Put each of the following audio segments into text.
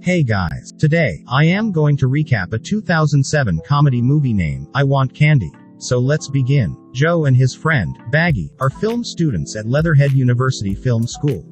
Hey guys, today, I am going to recap a 2007 comedy movie named I Want Candy. So let's begin. Joe and his friend, Baggy, are film students at Leatherhead University Film School.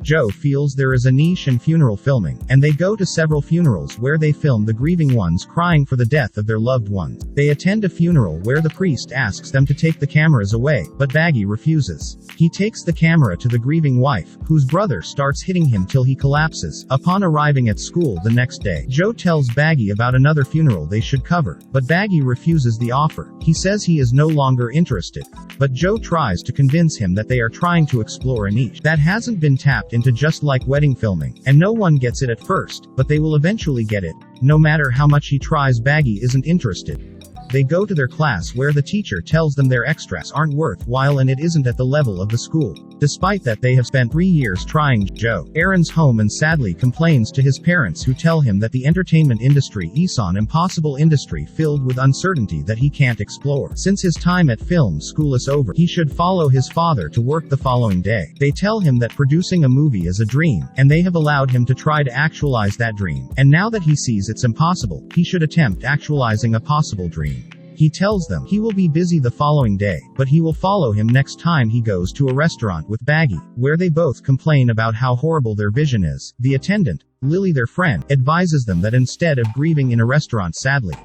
Joe feels there is a niche in funeral filming, and they go to several funerals where they film the grieving ones crying for the death of their loved ones. They attend a funeral where the priest asks them to take the cameras away, but Baggy refuses. He takes the camera to the grieving wife, whose brother starts hitting him till he collapses. Upon arriving at school the next day, Joe tells Baggy about another funeral they should cover, but Baggy refuses the offer. He says he is no longer interested, but Joe tries to convince him that they are trying to explore a niche that hasn't been tapped into, just like wedding filming, and no one gets it at first, but they will eventually get it. No matter how much he tries, Baggy isn't interested. They go to their class where the teacher tells them their extras aren't worthwhile and it isn't at the level of the school. Despite that, they have spent 3 years trying. Joe Aaron's home and sadly complains to his parents, who tell him that the entertainment industry is an impossible industry filled with uncertainty that he can't explore. Since his time at film school is over, he should follow his father to work the following day. They tell him that producing a movie is a dream, and they have allowed him to try to actualize that dream. And now that he sees it's impossible, he should attempt actualizing a possible dream. He tells them he will be busy the following day, but he will follow him next time he goes to a restaurant with Baggy, where they both complain about how horrible their vision is. The attendant, Lily, their friend, advises them that instead of grieving in a restaurant sadly,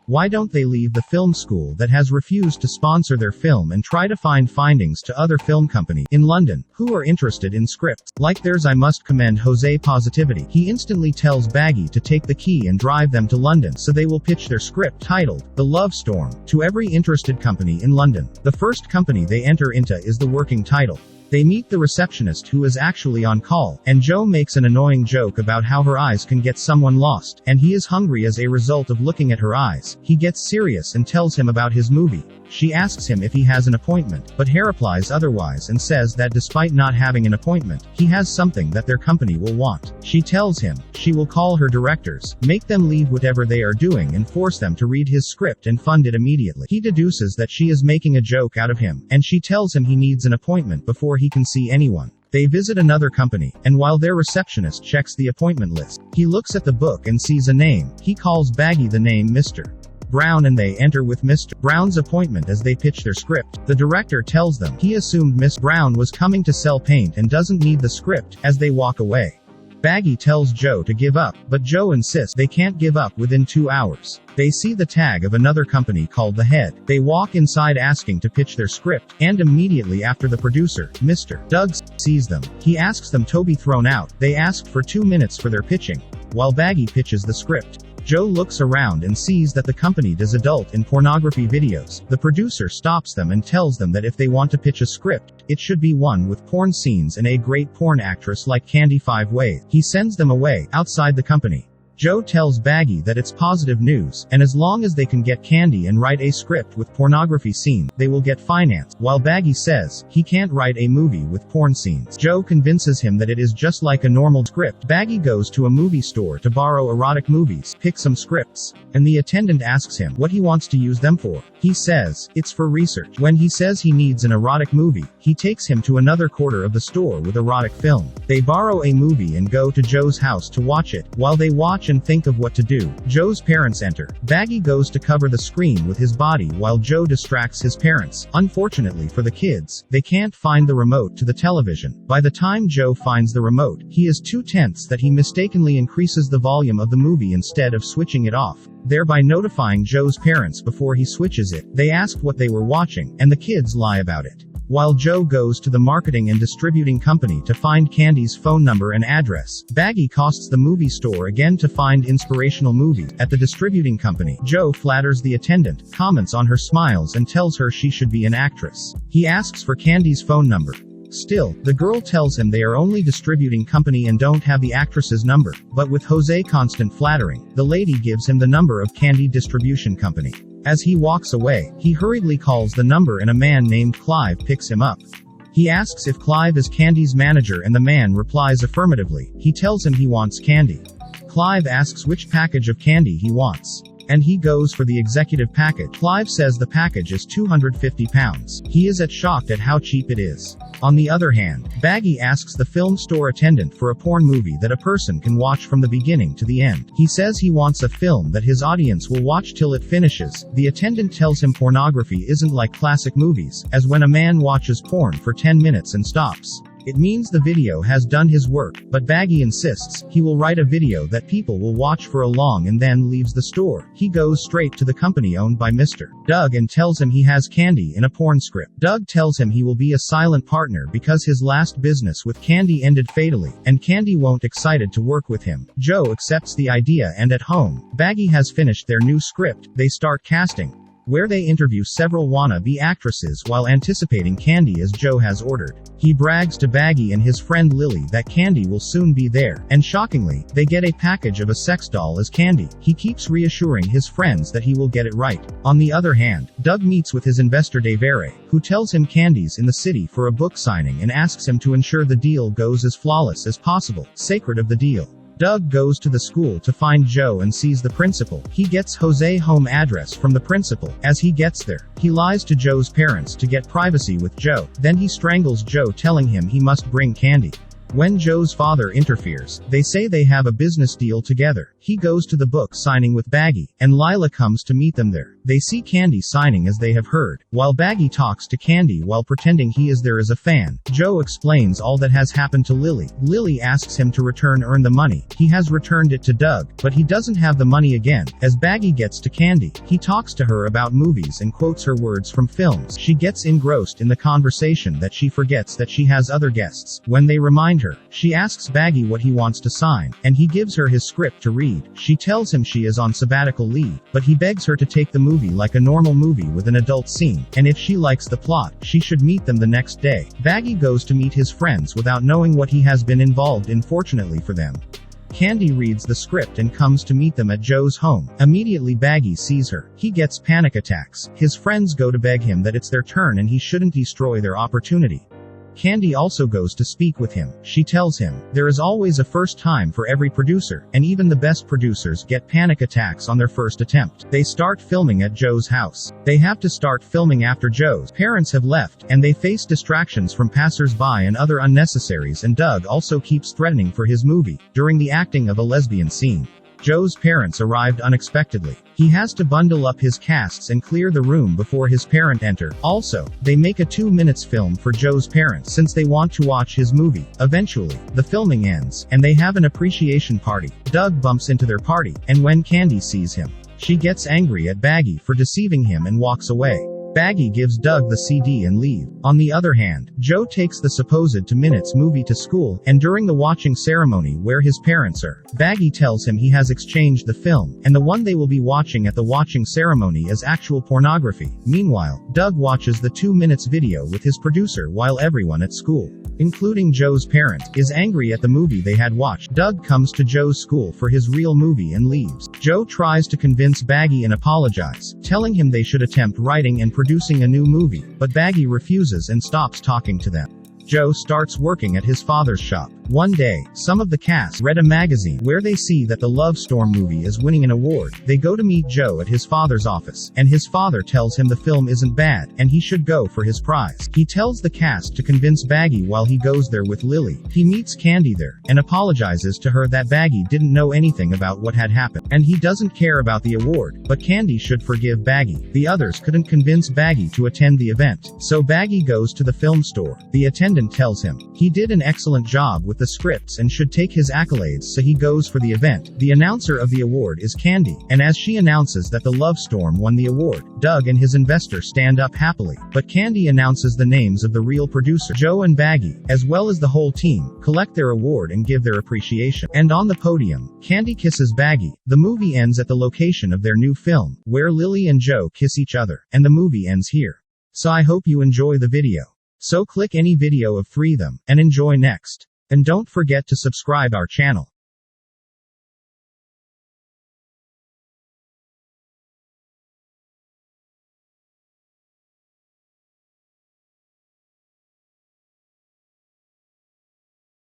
why don't they leave the film school that has refused to sponsor their film and try to find findings to other film company in London who are interested in scripts like theirs. I must commend Jose's positivity. He instantly tells Baggy to take the key and drive them to London so they will pitch their script, titled The Love Storm, to every interested company in London. The first company they enter into is the working title. They meet the receptionist, who is actually on call, and Joe makes an annoying joke about how her eyes can get someone lost, and he is hungry as a result of looking at her eyes. He gets serious and tells him about his movie. She asks him if he has an appointment, but he replies otherwise and says that despite not having an appointment, he has something that their company will want. She tells him she will call her directors, make them leave whatever they are doing and force them to read his script and fund it immediately. He deduces that she is making a joke out of him, and she tells him he needs an appointment before he can see anyone. They visit another company, and while their receptionist checks the appointment list, he looks at the book and sees a name. He calls Baggy the name Mr. Brown, and they enter with Mr. Brown's appointment as they pitch their script. The director tells them he assumed Miss Brown was coming to sell paint and doesn't need the script. As they walk away, Baggy tells Joe to give up, but Joe insists they can't give up within 2 hours. They see the tag of another company called The Head. They walk inside asking to pitch their script, and immediately after the producer, Mr. Doug, sees them. He asks them to be thrown out. They ask for 2 minutes for their pitching, while Baggy pitches the script. Joe looks around and sees that the company does adult and pornography videos. The producer stops them and tells them that if they want to pitch a script, it should be one with porn scenes and a great porn actress like Candy 5 Ways. He sends them away. Outside the company, Joe tells Baggy that it's positive news, and as long as they can get Candy and write a script with pornography scene, they will get finance. While Baggy says he can't write a movie with porn scenes, Joe convinces him that it is just like a normal script. Baggy goes to a movie store to borrow erotic movies, pick some scripts, and the attendant asks him what he wants to use them for. He says it's for research. When he says he needs an erotic movie, he takes him to another quarter of the store with erotic film. They borrow a movie and go to Joe's house to watch it. While they watch and think of what to do, Joe's parents enter. Baggy goes to cover the screen with his body while Joe distracts his parents. Unfortunately for the kids, they can't find the remote to the television. By the time Joe finds the remote, he is too tense that he mistakenly increases the volume of the movie instead of switching it off, thereby notifying Joe's parents before he switches it. They ask what they were watching, and the kids lie about it. While Joe goes to the marketing and distributing company to find Candy's phone number and address, Baggy costs the movie store again to find inspirational movies. At the distributing company, Joe flatters the attendant, comments on her smiles and tells her she should be an actress. He asks for Candy's phone number. Still, the girl tells him they are only distributing company and don't have the actress's number, but with Jose constant flattering, the lady gives him the number of Candy distribution company. As he walks away, he hurriedly calls the number and a man named Clive picks him up. He asks if Clive is Candy's manager and the man replies affirmatively. He tells him he wants Candy. Clive asks which package of candy he wants, and he goes for the executive package. Clive says the package is £250. He is shocked at how cheap it is. On the other hand, Baggy asks the film store attendant for a porn movie that a person can watch from the beginning to the end. He says he wants a film that his audience will watch till it finishes. The attendant tells him pornography isn't like classic movies, as when a man watches porn for 10 minutes and stops. It means the video has done his work, but Baggy insists he will write a video that people will watch for a long and then leaves the store. He goes straight to the company owned by Mr. Doug and tells him he has Candy in a porn script. Doug tells him he will be a silent partner because his last business with Candy ended fatally, and Candy won't excited to work with him. Joe accepts the idea, and at home, Baggy has finished their new script. They start casting, where they interview several wannabe actresses while anticipating Candy as Joe has ordered. He brags to Baggy and his friend Lily that Candy will soon be there, and shockingly, they get a package of a sex doll as Candy. He keeps reassuring his friends that he will get it right. On the other hand, Doug meets with his investor Devere, who tells him Candy's in the city for a book signing and asks him to ensure the deal goes as flawless as possible. Sacred of the deal, Doug goes to the school to find Joe and sees the principal. He gets Jose's home address from the principal. As he gets there, he lies to Joe's parents to get privacy with Joe. Then he strangles Joe, telling him he must bring Candy. When Joe's father interferes, they say they have a business deal together. He goes to the book signing with Baggy, and Lila comes to meet them there. They see Candy signing as they have heard, while Baggy talks to Candy while pretending he is there as a fan. Joe explains all that has happened to Lily. Lily asks him to earn the money. He has returned it to Doug, but he doesn't have the money again. As Baggy gets to Candy, he talks to her about movies and quotes her words from films. She gets engrossed in the conversation that she forgets that she has other guests. When they remind her, she asks Baggy what he wants to sign, and he gives her his script to read. She tells him she is on sabbatical leave, but he begs her to take the movie like a normal movie with an adult scene, and if she likes the plot, she should meet them the next day. Baggy goes to meet his friends without knowing what he has been involved in. Fortunately for them, Candy reads the script and comes to meet them at Joe's home. Immediately Baggy sees her. He gets panic attacks. His friends go to beg him that it's their turn and he shouldn't destroy their opportunity. Candy also goes to speak with him. She tells him, there is always a first time for every producer, and even the best producers get panic attacks on their first attempt. They start filming at Joe's house. They have to start filming after Joe's parents have left, and they face distractions from passers-by and other unnecessaries, and Doug also keeps threatening for his movie. During the acting of a lesbian scene, Joe's parents arrived unexpectedly. He has to bundle up his casts and clear the room before his parent enter. Also, they make a 2 minutes film for Joe's parents since they want to watch his movie. Eventually, the filming ends, and they have an appreciation party. Doug bumps into their party, and when Candy sees him, she gets angry at Baggy for deceiving him and walks away. Baggy gives Doug the CD and leave. On the other hand, Joe takes the supposed 2 minutes movie to school, and during the watching ceremony where his parents are, Baggy tells him he has exchanged the film, and the one they will be watching at the watching ceremony is actual pornography. Meanwhile, Doug watches the 2 minutes video with his producer while everyone at school, including Joe's parents, is angry at the movie they had watched. Doug comes to Joe's school for his real movie and leaves. Joe tries to convince Baggy and apologize, telling him they should attempt writing and producing a new movie, but Baggy refuses and stops talking to them. Joe starts working at his father's shop. One day, some of the cast read a magazine where they see that the Love Storm movie is winning an award. They go to meet Joe at his father's office, and his father tells him the film isn't bad, and he should go for his prize. He tells the cast to convince Baggy while he goes there with Lily. He meets Candy there, and apologizes to her that Baggy didn't know anything about what had happened, and he doesn't care about the award, but Candy should forgive Baggy. The others couldn't convince Baggy to attend the event, so Baggy goes to the film store. The attendant tells him he did an excellent job with the scripts and should take his accolades, so he goes for the event. The announcer of the award is Candy, and as she announces that the Love Storm won the award, Doug and his investor stand up happily, but Candy announces the names of the real producer. Joe and Baggy, as well as the whole team, collect their award and give their appreciation. And on the podium, Candy kisses Baggy. The movie ends at the location of their new film, where Lily and Joe kiss each other, and the movie ends here. So I hope you enjoy the video. So click any video of 3 them, and enjoy next. And don't forget to subscribe our channel.